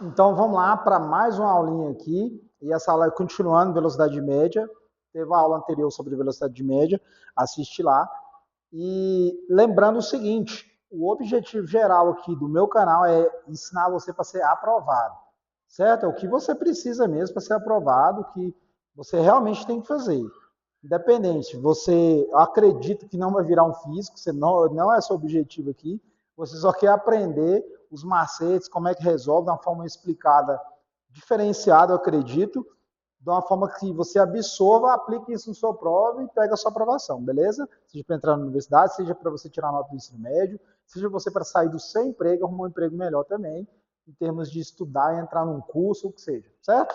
Então vamos lá para mais uma aulinha aqui. E essa aula é continuando velocidade média. Teve a aula anterior sobre velocidade média, assiste lá. E lembrando o seguinte, o objetivo geral aqui do meu canal é ensinar você para ser aprovado, certo? É o que você precisa mesmo para ser aprovado, que você realmente tem que fazer. Independente, você acredita que não vai virar um físico, você não é seu objetivo aqui, você só quer aprender os macetes, como é que resolve, de uma forma explicada, diferenciada, eu acredito, de uma forma que você absorva, aplique isso na sua prova e pega a sua aprovação, beleza? Seja para entrar na universidade, seja para você tirar nota do ensino médio, seja você para sair do seu emprego, arrumar um emprego melhor também, em termos de estudar e entrar num curso, o que seja, certo?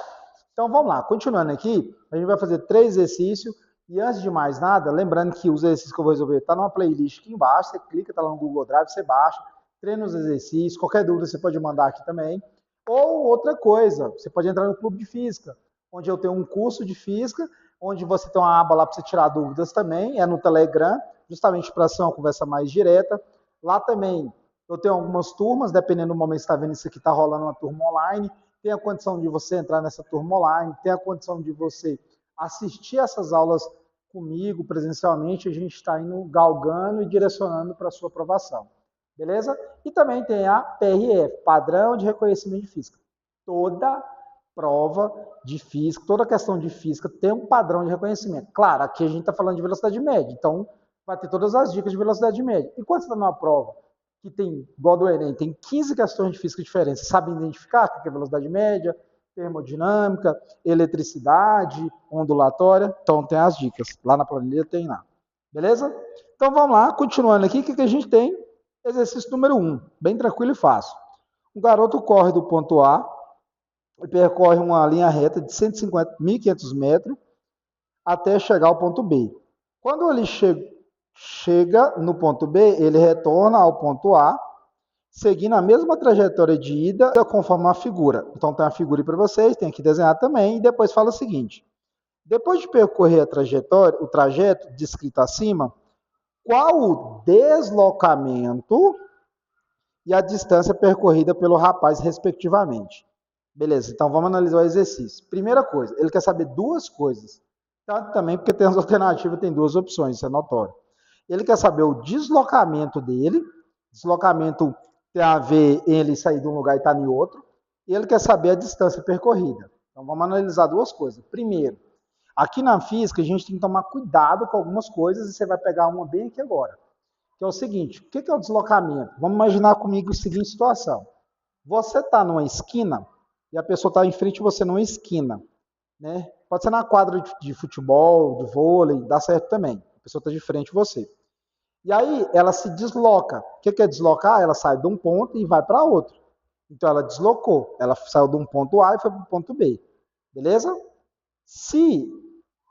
Então vamos lá, continuando aqui, a gente vai fazer 3 exercícios. E antes de mais nada, lembrando que os exercícios que eu vou resolver está numa playlist aqui embaixo, você clica, está lá no Google Drive, você baixa, treina os exercícios, qualquer dúvida você pode mandar aqui também. Ou outra coisa, você pode entrar no Clube de Física, onde eu tenho um curso de Física, onde você tem uma aba lá para você tirar dúvidas também, é no Telegram, justamente para ser uma conversa mais direta. Lá também eu tenho algumas turmas, dependendo do momento que você está vendo isso aqui, está rolando uma turma online, tem a condição de você entrar nessa turma online, tem a condição de você assistir essas aulas comigo presencialmente, a gente está indo galgando e direcionando para a sua aprovação. Beleza? E também tem a PRF, Padrão de Reconhecimento de Física. Toda prova de física, toda questão de física tem um padrão de reconhecimento. Claro, aqui a gente está falando de velocidade média, então vai ter todas as dicas de velocidade média. E quando você está numa prova que tem, igual do Enem, tem 15 questões de física diferentes, você sabe identificar o que é velocidade média, termodinâmica, eletricidade, ondulatória, então tem as dicas. Lá na planilha tem lá. Beleza? Então vamos lá, continuando aqui, o que a gente tem? Exercício número 1, bem tranquilo e fácil. O garoto corre do ponto A e percorre uma linha reta de 1.500 metros até chegar ao ponto B. Quando ele chega no ponto B, ele retorna ao ponto A, seguindo a mesma trajetória de ida, conforme a figura. Então tem a figura aí para vocês, tem que desenhar também, e depois fala o seguinte: depois de percorrer a trajetória, o trajeto descrito acima, qual o deslocamento e a distância percorrida pelo rapaz, respectivamente? Beleza, então vamos analisar o exercício. Primeira coisa, ele quer saber duas coisas. Tanto também porque tem as alternativas, tem duas opções, isso é notório. Ele quer saber o deslocamento dele, deslocamento tem a ver ele sair de um lugar e estar em outro, e ele quer saber a distância percorrida. Então vamos analisar duas coisas. Primeiro, aqui na física a gente tem que tomar cuidado com algumas coisas e você vai pegar uma bem aqui agora. Que é o seguinte, o que é o deslocamento? Vamos imaginar comigo a seguinte situação. Você está numa esquina e a pessoa está em frente de você numa esquina, né? Pode ser na quadra de futebol, de vôlei, dá certo também. A pessoa está de frente de você. E aí ela se desloca. O que é deslocar? Ela sai de um ponto e vai para outro. Então ela deslocou. Ela saiu de um ponto A e foi para o ponto B. Beleza? Se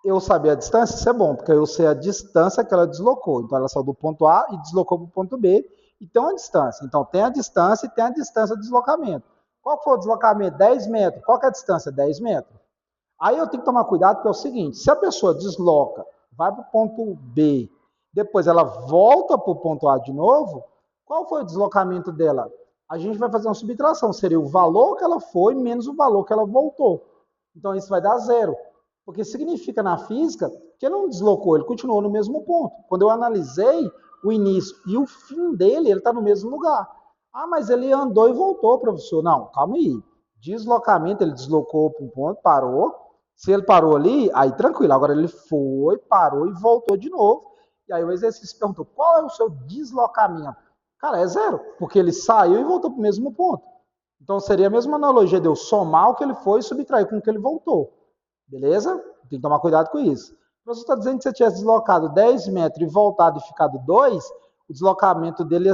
eu saber a distância, isso é bom, porque eu sei a distância que ela deslocou. Então ela saiu do ponto A e deslocou para o ponto B. E tem uma distância. Então tem a distância e tem a distância de deslocamento. Qual foi o deslocamento? 10 metros. Qual que é a distância? 10 metros. Aí eu tenho que tomar cuidado, porque é o seguinte: se a pessoa desloca, vai para o ponto B, depois ela volta para o ponto A de novo, qual foi o deslocamento dela? A gente vai fazer uma subtração, seria o valor que ela foi menos o valor que ela voltou. Então isso vai dar zero. Porque significa na física que ele não deslocou, ele continuou no mesmo ponto. Quando eu analisei o início e o fim dele, ele está no mesmo lugar. Ah, mas ele andou e voltou, professor. Não, calma aí. Deslocamento, ele deslocou para um ponto, parou. Se ele parou ali, aí tranquilo. Agora ele foi, parou e voltou de novo. E aí o exercício perguntou: qual é o seu deslocamento? Cara, é zero, porque ele saiu e voltou para o mesmo ponto. Então seria a mesma analogia de eu somar o que ele foi e subtrair com o que ele voltou. Beleza? Tem que tomar cuidado com isso. Se você está dizendo que você tivesse deslocado 10 metros e voltado e ficado 2, o deslocamento dele,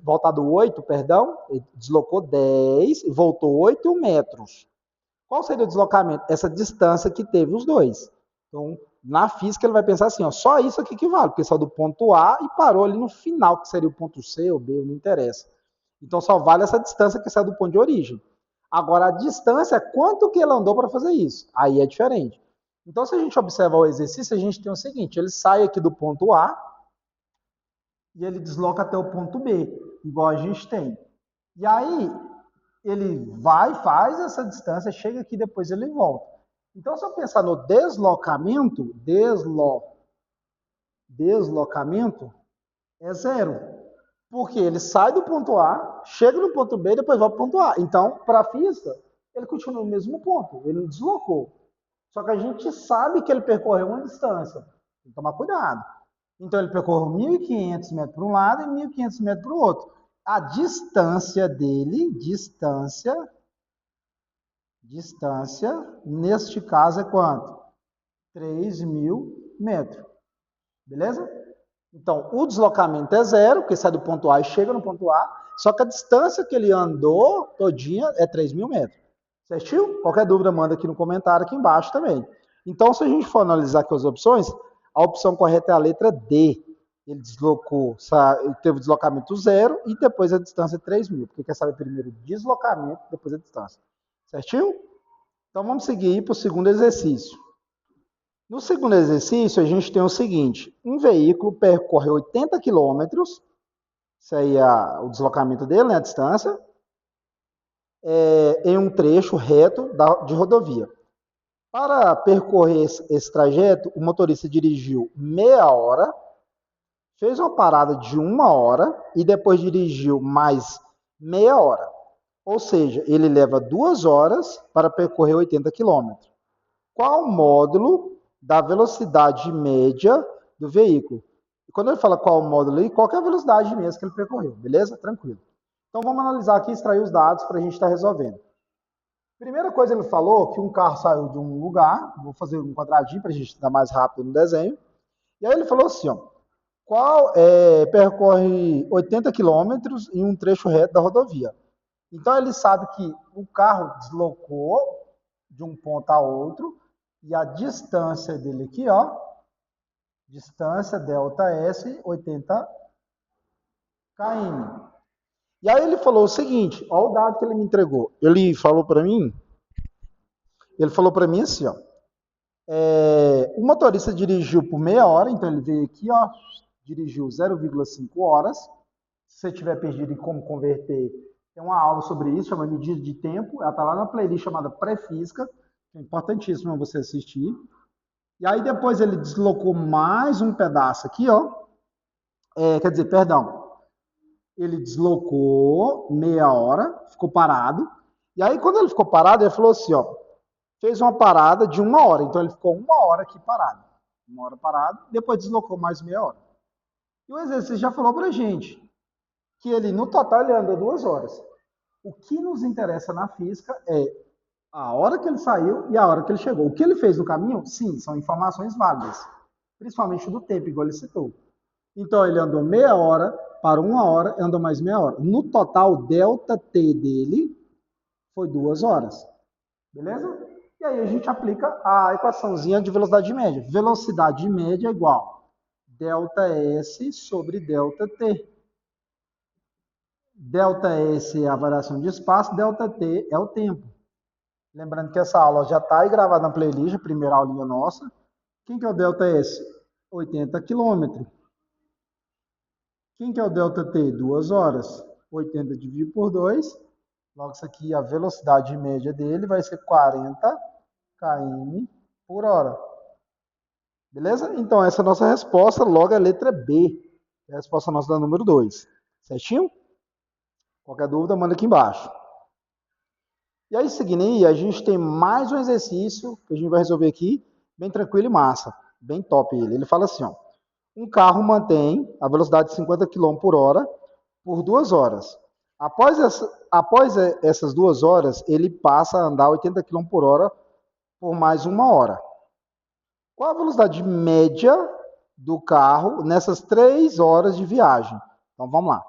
voltado 8, perdão, ele deslocou 10 e voltou 8 metros. Qual seria o deslocamento? Essa distância que teve os dois. Então, na física, ele vai pensar assim: ó, só isso aqui que vale, porque saiu do ponto A e parou ali no final, que seria o ponto C ou B, não interessa. Então, só vale essa distância que saiu do ponto de origem. Agora, a distância, quanto que ele andou para fazer isso? Aí é diferente. Então, se a gente observar o exercício, a gente tem o seguinte: ele sai aqui do ponto A e ele desloca até o ponto B, igual a gente tem. E aí, ele vai, faz essa distância, chega aqui, depois ele volta. Então, se eu pensar no deslocamento, deslocamento é zero. Porque ele sai do ponto A, chega no ponto B e depois vai para o ponto A. Então, para a física, ele continua no mesmo ponto, ele não deslocou. Só que a gente sabe que ele percorreu uma distância. Tem que tomar cuidado. Então, ele percorreu 1.500 metros para um lado e 1.500 metros para o outro. A distância dele, distância, neste caso é quanto? 3.000 metros. Beleza? Então, o deslocamento é zero, porque sai do ponto A e chega no ponto A, só que a distância que ele andou todinha é 3.000 metros. Certinho? Qualquer dúvida, manda aqui no comentário aqui embaixo também. Então, se a gente for analisar aqui as opções, a opção correta é a letra D. Ele deslocou, teve o deslocamento zero e depois a distância é 3.000, porque quer saber primeiro o deslocamento, depois a distância. Certinho? Então, vamos seguir para o segundo exercício. No segundo exercício, a gente tem o seguinte: um veículo percorre 80 quilômetros, isso aí é o deslocamento dele, né, a distância, em um trecho reto de rodovia. Para percorrer esse trajeto, o motorista dirigiu meia hora, fez uma parada de 1 hora e depois dirigiu mais meia hora. Ou seja, ele leva 2 horas para percorrer 80 quilômetros. Qual o módulo da velocidade média do veículo? E quando ele fala qual o módulo aí, qual que é a velocidade mesmo que ele percorreu, beleza? Tranquilo. Então vamos analisar aqui e extrair os dados para a gente estar resolvendo. Primeira coisa, ele falou que um carro saiu de um lugar, vou fazer um quadradinho para a gente dar mais rápido no desenho. E aí ele falou assim, ó, percorre 80 quilômetros em um trecho reto da rodovia. Então ele sabe que o carro deslocou de um ponto a outro e a distância dele aqui, ó, distância ΔS 80 km. E aí ele falou o seguinte, ó o dado que ele me entregou. Ele falou para mim assim, ó, o motorista dirigiu por meia hora, então ele veio aqui, ó, dirigiu 0,5 horas. Se você tiver perdido em como converter, tem uma aula sobre isso, chama medida de tempo, ela está lá na playlist chamada Pré-Física, é importantíssimo você assistir. E aí depois ele deslocou mais um pedaço aqui, ó, ele deslocou meia hora, ficou parado, e aí quando ele ficou parado, ele falou assim, ó, fez uma parada de 1 hora, então ele ficou 1 hora aqui parado, 1 hora parado, depois deslocou mais meia hora. E o exercício já falou pra gente que ele, no total, ele andou 2 horas. O que nos interessa na física é a hora que ele saiu e a hora que ele chegou. O que ele fez no caminho, sim, são informações válidas, principalmente do tempo, igual ele citou. Então, ele andou meia hora, parou 1 hora, andou mais meia hora. No total, o ΔT dele foi 2 horas. Beleza? E aí a gente aplica a equaçãozinha de velocidade média. Velocidade média é igual ΔS sobre ΔT. ΔS é a variação de espaço, ΔT é o tempo. Lembrando que essa aula já está aí gravada na playlist, a primeira aulinha nossa. Quem que é o ΔS? 80 km. Quem que é o ΔT? 2 horas. 80 dividido por 2. Logo, isso aqui, a velocidade média dele vai ser 40 km por hora. Beleza? Então, essa é a nossa resposta, logo a letra B. É a resposta nossa da número 2. Certinho? Qualquer dúvida, manda aqui embaixo. E aí, seguindo aí, a gente tem mais um exercício que a gente vai resolver aqui, bem tranquilo e massa. Bem top ele. Ele fala assim, ó. Um carro mantém a velocidade de 50 km por hora por 2 horas. Após essas 2 horas, ele passa a andar 80 km por hora por mais 1 hora. Qual a velocidade média do carro nessas 3 horas de viagem? Então, vamos lá.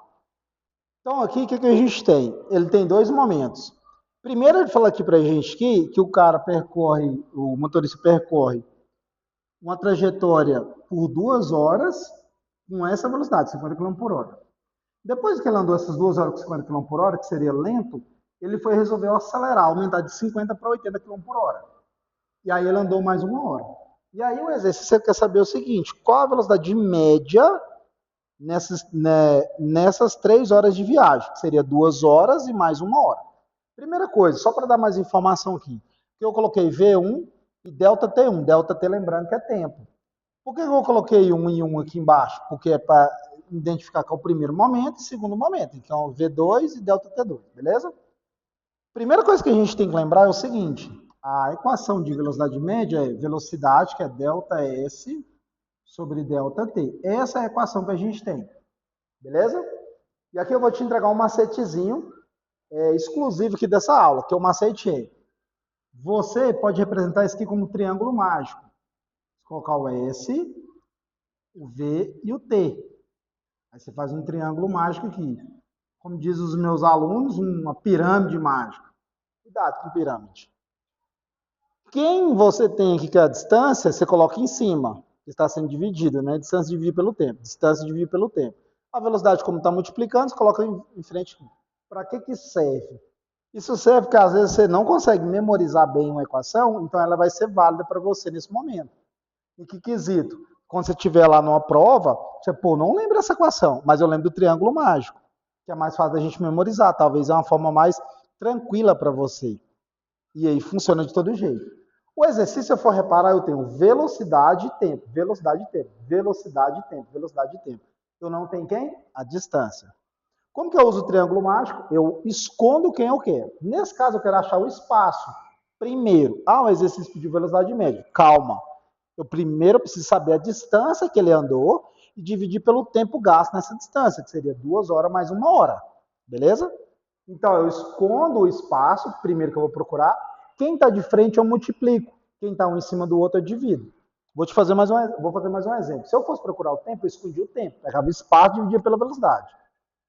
Então, aqui, o que a gente tem? Ele tem 2 momentos. Primeiro, ele fala aqui pra gente que o motorista percorre uma trajetória por 2 horas com essa velocidade, 50 km por hora. Depois que ele andou essas 2 horas com 50 km por hora, que seria lento, ele foi resolver acelerar, aumentar de 50 para 80 km por hora. E aí ele andou mais 1 hora. E aí o exercício quer saber o seguinte, qual a velocidade média nessas 3 horas de viagem, que seria 2 horas e mais 1 hora. Primeira coisa, só para dar mais informação aqui, que eu coloquei V1 e delta T1. Delta T, lembrando que é tempo. Por que eu coloquei 1 e 1 aqui embaixo? Porque é para identificar que é o primeiro momento e segundo momento. Então, V2 e delta T2, beleza? Primeira coisa que a gente tem que lembrar é o seguinte, a equação de velocidade média é velocidade, que é delta S, sobre delta T. Essa é a equação que a gente tem, beleza? E aqui eu vou te entregar um macetezinho exclusivo aqui dessa aula, que é o macete é. Você pode representar isso aqui como um triângulo mágico. Colocar o S, o V e o T. Aí você faz um triângulo mágico aqui. Como diz os meus alunos, uma pirâmide mágica. Cuidado com pirâmide. Quem você tem aqui que é a distância, você coloca em cima. Está sendo dividido, né? Distância divide pelo tempo. Distância divide pelo tempo. A velocidade, como está multiplicando, você coloca em frente. Para que serve? Isso serve porque às vezes você não consegue memorizar bem uma equação, então ela vai ser válida para você nesse momento. Em que quesito? Quando você estiver lá numa prova, você, não lembra essa equação, mas eu lembro do triângulo mágico, que é mais fácil da gente memorizar. Talvez é uma forma mais tranquila para você. E aí funciona de todo jeito. O exercício, se eu for reparar, eu tenho velocidade e tempo, velocidade e tempo, velocidade e tempo, velocidade e tempo. Eu não tenho quem? A distância. Como que eu uso o triângulo mágico? Eu escondo quem eu quero. Nesse caso, eu quero achar o espaço. Primeiro, um exercício de velocidade média. Calma. Eu primeiro preciso saber a distância que ele andou e dividir pelo tempo gasto nessa distância, que seria 2 horas mais 1 hora. Beleza? Então, eu escondo o espaço, primeiro que eu vou procurar. Quem está de frente, eu multiplico. Quem está um em cima do outro, eu divido. Vou fazer mais um exemplo. Se eu fosse procurar o tempo, eu escondia o tempo. Pegava o espaço e dividia pela velocidade.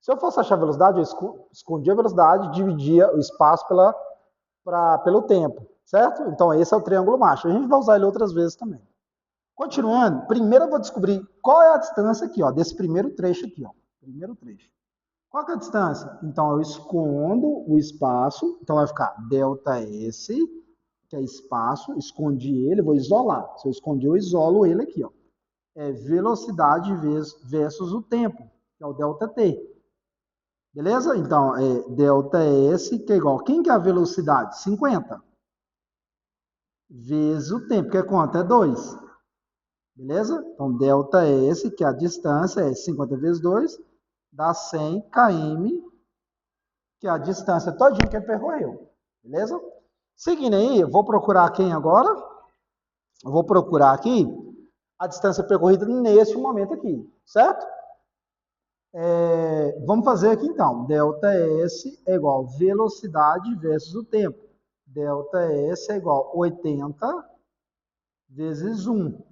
Se eu fosse achar a velocidade, eu escondia a velocidade e dividia o espaço pelo tempo, certo? Então, esse é o triângulo mágico. A gente vai usar ele outras vezes também. Continuando, primeiro eu vou descobrir qual é a distância aqui, ó, desse primeiro trecho aqui, ó. Primeiro trecho. Qual que é a distância? Então, eu escondo o espaço, então vai ficar delta S, que é espaço, escondi ele, vou isolar. Se eu escondi, eu isolo ele aqui, ó. É velocidade versus o tempo, que é o delta T. Beleza? Então, delta S, que é igual. Quem que é a velocidade? 50. Vezes o tempo, que é quanto? É 2. Beleza? Então, delta S, que é a distância, é 50 vezes 2, dá 100 km, que é a distância todinha que ele percorreu. Beleza? Seguindo aí, eu vou procurar quem agora? Eu vou procurar aqui a distância percorrida neste momento aqui, certo? Vamos fazer aqui então. Delta S é igual velocidade vezes o tempo. Delta S é igual 80 vezes 1.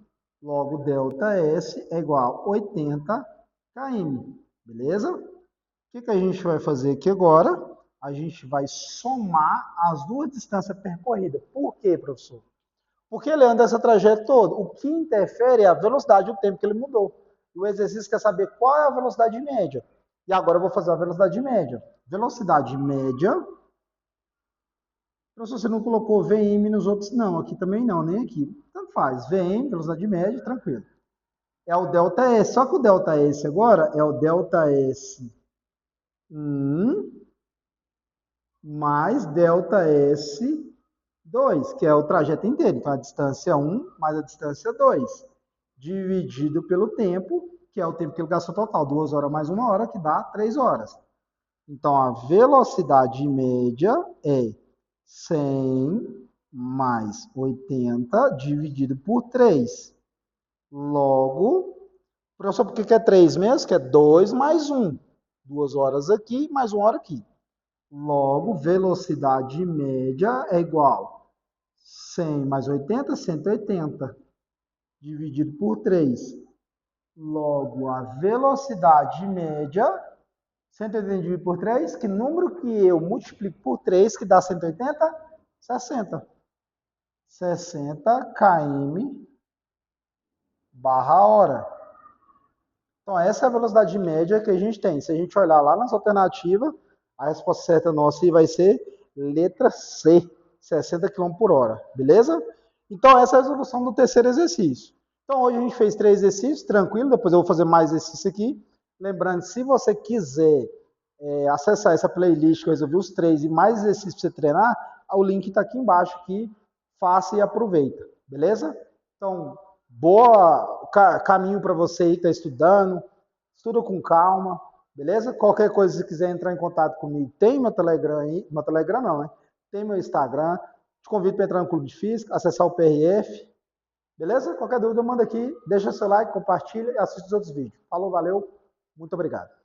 Logo, delta S é igual a 80 km. Beleza? O que a gente vai fazer aqui agora? A gente vai somar as duas distâncias percorridas. Por quê, professor? Porque ele anda essa trajetória toda. O que interfere é a velocidade e o tempo que ele mudou. E o exercício quer saber qual é a velocidade média. E agora eu vou fazer a velocidade média. Velocidade média. Professor, você não colocou VM nos outros? Não, aqui também não, nem aqui. Tanto faz. VM, velocidade média, tranquilo. É o delta S. Só que o delta S agora é o delta S 1 mais delta S 2, que é o trajeto inteiro. Então, a distância 1 mais a distância 2, dividido pelo tempo, que é o tempo que ele gastou total. 2 horas mais 1 hora, que dá 3 horas. Então, a velocidade média é 100 mais 80 dividido por 3. Logo, professor, por que é 3 mesmo? Que é 2 mais 1. 2 horas aqui, mais 1 hora aqui. Logo, velocidade média é igual 100 mais 80, 180, dividido por 3. Logo, a velocidade média, 180 dividido por 3, que número que eu multiplico por 3, que dá 180? 60. 60 km barra hora. Então, essa é a velocidade média que a gente tem. Se a gente olhar lá nas alternativas, a resposta certa nossa vai ser letra C, 60 km por hora. Beleza? Então, essa é a resolução do terceiro exercício. Então, hoje a gente fez 3 exercícios, tranquilo. Depois eu vou fazer mais exercício aqui. Lembrando, se você quiser acessar essa playlist que eu resolvi os 3 e mais exercícios para você treinar, o link está aqui embaixo, aqui, faça e aproveita, beleza? Então, boa caminho para você aí que está estudando, estuda com calma, beleza? Qualquer coisa, se quiser entrar em contato comigo, tem meu Telegram aí, meu Telegram não, né? Tem meu Instagram, te convido para entrar no Clube de Física, acessar o PRF, beleza? Qualquer dúvida, manda aqui, deixa seu like, compartilha e assiste os outros vídeos. Falou, valeu, muito obrigado.